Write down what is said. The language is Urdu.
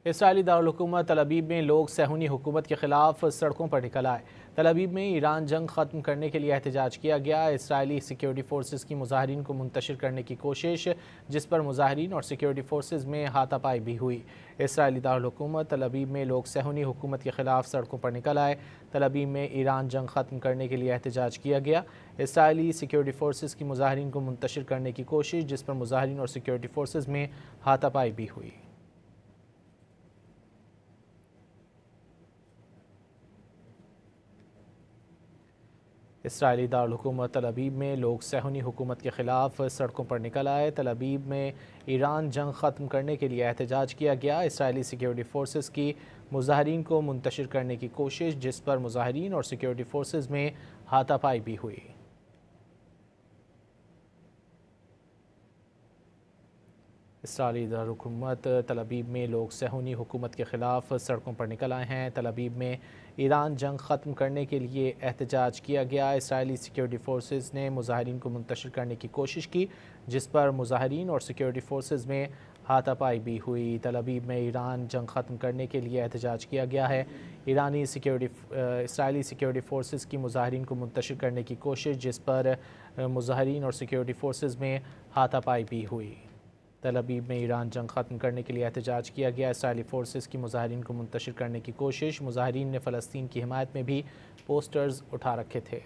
اسرائیلی دارالحکومت تل ابیب میں لوگ صہیونی حکومت کے خلاف سڑکوں پر نکل آئے۔ تل ابیب میں ایران جنگ ختم کرنے کے لیے احتجاج کیا گیا۔ اسرائیلی سیکیورٹی فورسز کی مظاہرین کو منتشر کرنے کی کوشش، جس پر مظاہرین اور سیکیورٹی فورسز میں ہاتھا پائی بھی ہوئی۔ اسرائیلی دارالحکومت تل ابیب میں لوگ صہیونی حکومت کے خلاف سڑکوں پر نکل آئے۔ تل ابیب میں ایران جنگ ختم کرنے کے لیے احتجاج کیا گیا۔ اسرائیلی سیکیورٹی فورسز کی مظاہرین کو منتشر کرنے کی کوشش، جس پر مظاہرین اور سیکیورٹی فورسز میں ہاتھا پائی بھی ہوئی۔ اسرائیلی دارالحکومت تل ابیب میں لوگ صہیونی حکومت کے خلاف سڑکوں پر نکل آئے۔ تل ابیب میں ایران جنگ ختم کرنے کے لیے احتجاج کیا گیا۔ اسرائیلی سیکیورٹی فورسز کی مظاہرین کو منتشر کرنے کی کوشش، جس پر مظاہرین اور سیکیورٹی فورسز میں ہاتھا پائی بھی ہوئی۔ اسرائیلی دارالحکومت تل ابیب میں لوگ صہیونی حکومت کے خلاف سڑکوں پر نکل آئے ہیں۔ تل ابیب میں ایران جنگ ختم کرنے کے لیے احتجاج کیا گیا۔ اسرائیلی سیکیورٹی فورسز نے مظاہرین کو منتشر کرنے کی کوشش کی، جس پر مظاہرین اور سیکیورٹی فورسز میں ہاتھا پائی بھی ہوئی۔ تل ابیب میں ایران جنگ ختم کرنے کے لیے احتجاج کیا گیا ہے۔ اسرائیلی سیکیورٹی فورسز کی مظاہرین کو منتشر کرنے کی کوشش، جس پر مظاہرین اور سیکیورٹی فورسز میں ہاتھا پائی بھی ہوئی۔ تل ابیب میں ایران جنگ ختم کرنے کے لیے احتجاج کیا گیا۔ اسرائیلی فورسز کی مظاہرین کو منتشر کرنے کی کوشش، مظاہرین نے فلسطین کی حمایت میں بھی پوسٹرز اٹھا رکھے تھے۔